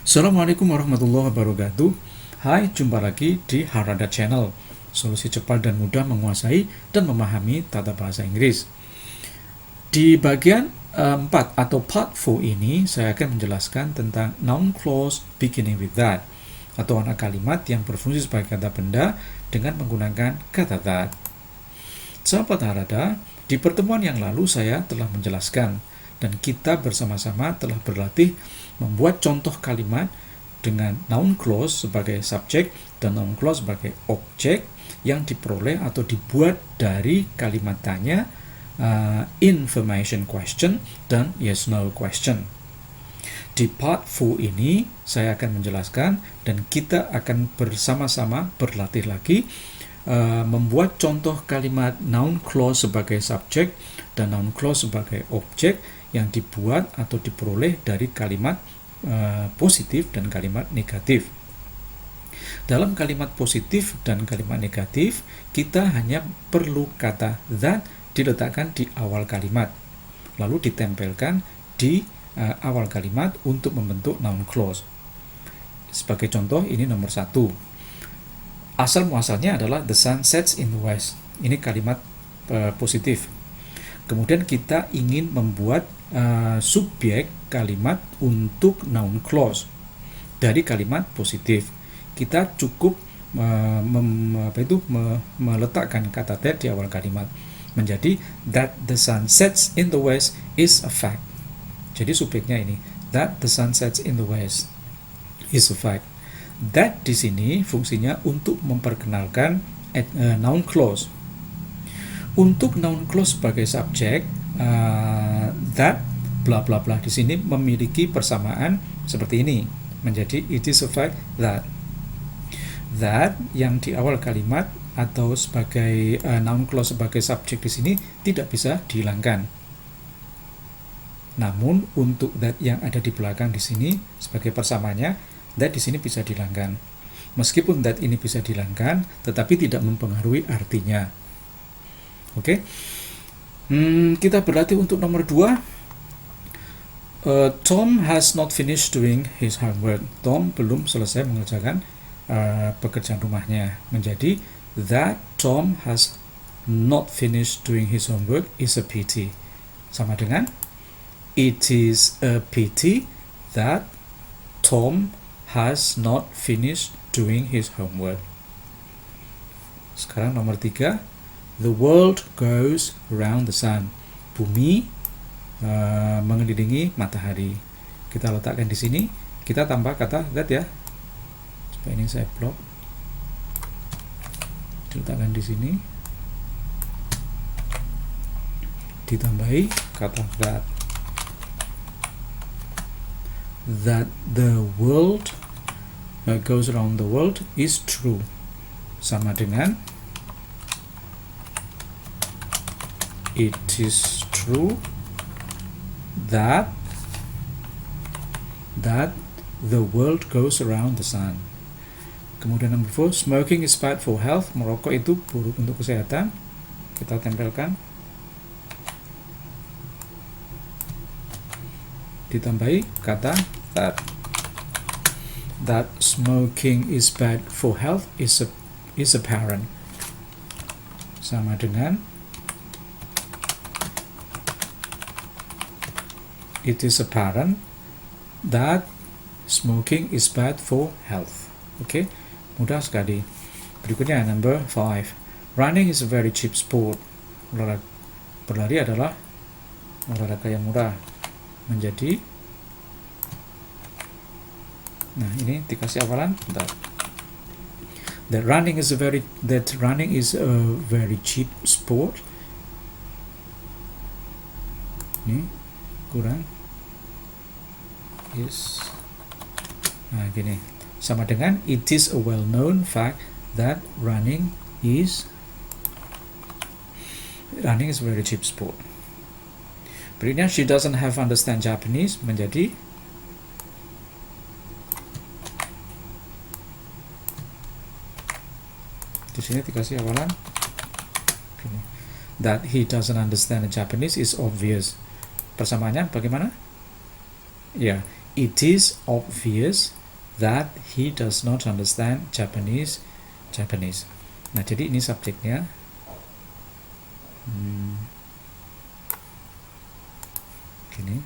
Assalamualaikum warahmatullahi wabarakatuh. Hai, jumpa lagi di Harada Channel, solusi cepat dan mudah menguasai dan memahami tata bahasa Inggris. Di bagian 4 atau part 4 ini, saya akan menjelaskan tentang noun clause beginning with that, atau anak kalimat yang berfungsi sebagai kata benda dengan menggunakan kata that. Sahabat Harada, di pertemuan yang lalu saya telah menjelaskan dan kita bersama-sama telah berlatih membuat contoh kalimat dengan noun clause sebagai subjek dan noun clause sebagai objek yang diperoleh atau dibuat dari kalimat tanya, information question, dan yes no question. Di part 4 ini saya akan menjelaskan dan kita akan bersama-sama berlatih lagi membuat contoh kalimat noun clause sebagai subjek dan noun clause sebagai objek yang dibuat atau diperoleh dari kalimat positif dan kalimat negatif. Dalam kalimat positif dan kalimat negatif, kita hanya perlu kata that diletakkan di awal kalimat, lalu ditempelkan di awal kalimat untuk membentuk noun clause. Sebagai contoh, ini nomor 1. Asal muasalnya adalah the sun sets in the west. Ini kalimat positif. Kemudian kita ingin membuat subjek kalimat untuk noun clause dari kalimat positif. Kita cukup meletakkan kata that di awal kalimat menjadi that the sun sets in the west is a fact. Jadi subjeknya ini that the sun sets in the west is a fact. That di sini fungsinya untuk memperkenalkan noun clause. Untuk noun clause sebagai subjek, that bla bla bla di sini memiliki persamaan seperti ini, menjadi it is a fact that. That yang di awal kalimat atau sebagai noun clause sebagai subjek di sini tidak bisa dihilangkan. Namun untuk that yang ada di belakang di sini sebagai persamaannya, that di sini bisa dihilangkan. Meskipun that ini bisa dihilangkan, tetapi tidak mempengaruhi artinya. Oke. Kita berlatih untuk nomor 2. Tom has not finished doing his homework. Tom belum selesai mengerjakan pekerjaan rumahnya. Menjadi that Tom has not finished doing his homework is a pity. Sama dengan it is a pity that Tom has not finished doing his homework. Sekarang nomor 3. The world goes around the sun. Bumi mengelilingi matahari. Kita letakkan di sini. Kita tambah kata that ya. Coba ini saya blok. Diletakkan di sini. Ditambahi kata that. That the world goes around the world is true. Sama dengan it is true that the world goes around the sun. Kemudian nomor 4, smoking is bad for health. Merokok itu buruk untuk kesehatan. Kita tempelkan. Ditambahi kata that. That smoking is bad for health is apparent. Sama dengan it is apparent that smoking is bad for health. Oke, mudah sekali. Berikutnya number 5. Running is a very cheap sport. Berlari adalah olahraga yang murah. Menjadi, nah ini dikasih awalan that running is a very cheap sport. Ini kurang is, nah gini, sama dengan it is a well known fact that running is a very cheap sport. Berikutnya, she doesn't have understand Japanese. Menjadi di sini dikasih awalan gini, that he doesn't understand Japanese is obvious. Persamaannya bagaimana? Ya, it is obvious that he does not understand Japanese. Nah, jadi ini subjeknya. Gini.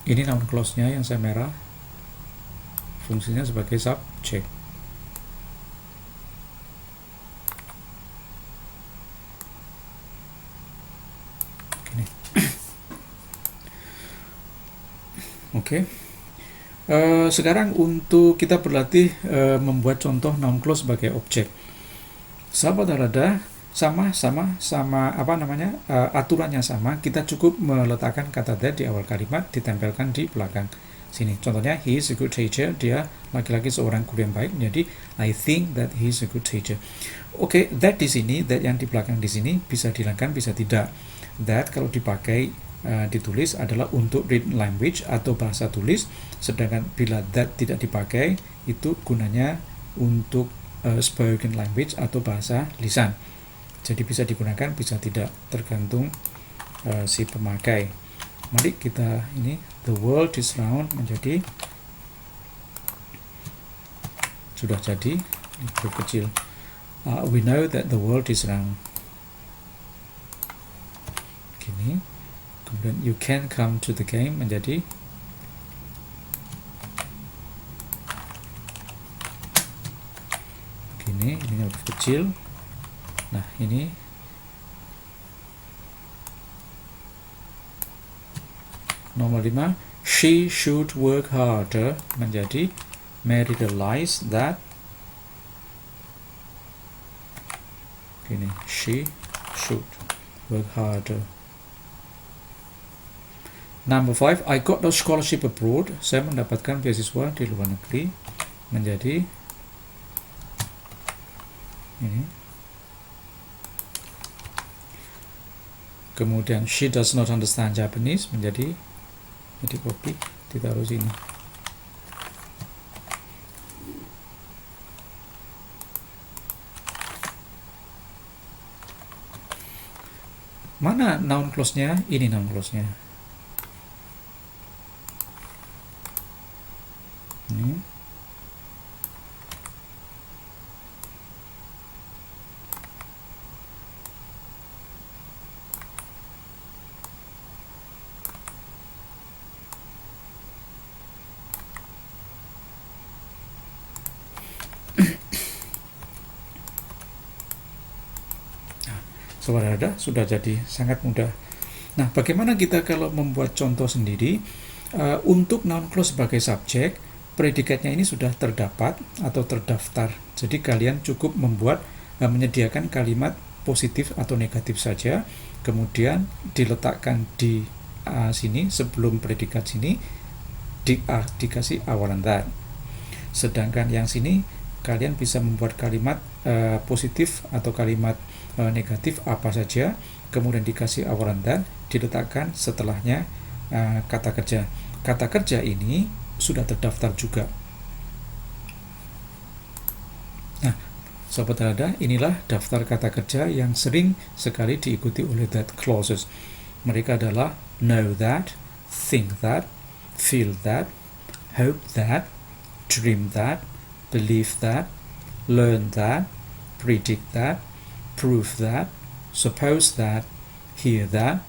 Ini noun clause-nya yang saya merah. Fungsinya sebagai subjek. Gini. Oke. Sekarang untuk kita berlatih membuat contoh noun clause sebagai objek. Sahabat Harada, sama apa namanya, aturannya sama. Kita cukup meletakkan kata that di awal kalimat, ditempelkan di belakang sini. Contohnya, he is a good teacher. Dia laki-laki seorang guru yang baik. Menjadi I think that he is a good teacher. Oke, that di sini, that yang di belakang di sini bisa dihilangkan, bisa tidak. That kalau dipakai ditulis adalah untuk written language atau bahasa tulis, sedangkan bila that tidak dipakai itu gunanya untuk spoken language atau bahasa lisan. Jadi bisa digunakan, bisa tidak, tergantung si pemakai. Mari kita ini the world is round menjadi sudah jadi huruf kecil. We know that the world is round. Gini. Kemudian you can come to the game menjadi gini, ini huruf kecil. Nah, ini nomor 5, she should work harder menjadi Mary realize that gini, she should work harder. Number 5, I got a scholarship abroad. Saya mendapatkan beasiswa di luar negeri menjadi ini. Kemudian she does not understand Japanese menjadi copy, ditaruh sini. Mana noun clause-nya? Ini noun clause-nya. Ini. Sobat Harada, sudah jadi sangat mudah. Nah, bagaimana kita kalau membuat contoh sendiri? Untuk noun clause sebagai subjek, predikatnya ini sudah terdapat atau terdaftar. Jadi kalian cukup menyediakan kalimat positif atau negatif saja, kemudian diletakkan di sini sebelum predikat sini dikasih awalan that. Sedangkan yang sini kalian bisa membuat kalimat positif atau kalimat negatif apa saja, kemudian dikasih awalan that, diletakkan setelahnya kata kerja. Kata kerja ini sudah terdaftar juga. Nah, Sobat Harada, inilah daftar kata kerja yang sering sekali diikuti oleh that clauses. Mereka adalah know that, think that, feel that, hope that, dream that, believe that, learn that, predict that, prove that, suppose that, hear that,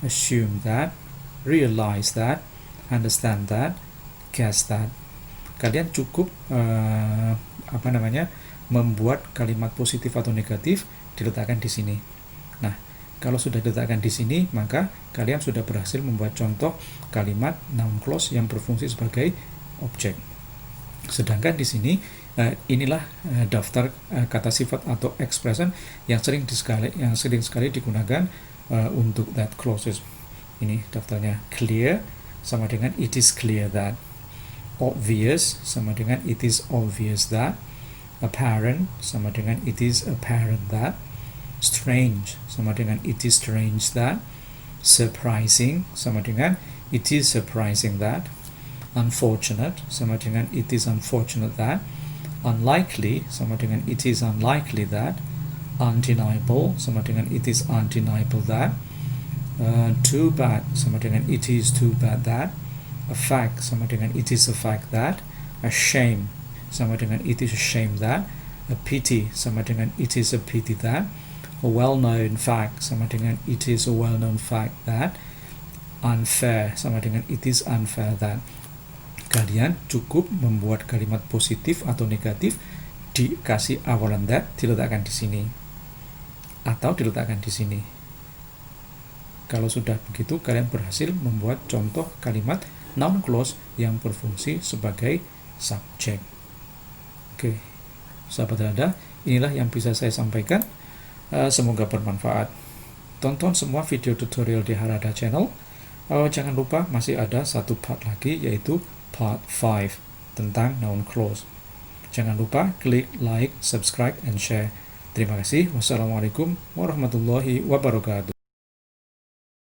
assume that, realize that, understand that, guess that. Kalian cukup membuat kalimat positif atau negatif diletakkan di sini. Nah, kalau sudah diletakkan di sini, maka kalian sudah berhasil membuat contoh kalimat noun clause yang berfungsi sebagai objek. Sedangkan di sini inilah daftar kata sifat atau expression yang sering sekali digunakan untuk that clauses. Ini daftarnya. Clear sama dengan it is clear that. Obvious sama dengan it is obvious that. Apparent sama dengan it is apparent that. Strange sama dengan it is strange that. Surprising sama dengan it is surprising that. Unfortunate sama dengan it is unfortunate that. Unlikely sama dengan it is unlikely that. Undeniable sama dengan it is undeniable that. Too bad sama dengan it is too bad that. A fact sama dengan it is a fact that. A shame sama dengan it is a shame that. A pity sama dengan it is a pity that. A well-known fact sama dengan it is a well-known fact that. Unfair sama dengan it is unfair that. Kalian cukup membuat kalimat positif atau negatif dikasih awalan that diletakkan di sini atau diletakkan di sini. Kalau sudah begitu, kalian berhasil membuat contoh kalimat noun clause yang berfungsi sebagai subjek. Oke, sahabat Rada, inilah yang bisa saya sampaikan. Semoga bermanfaat. Tonton semua video tutorial di Harada Channel. Jangan lupa masih ada satu part lagi, yaitu part 5 tentang noun clause. Jangan lupa klik like, subscribe, and share. Terima kasih. Wassalamualaikum warahmatullahi wabarakatuh.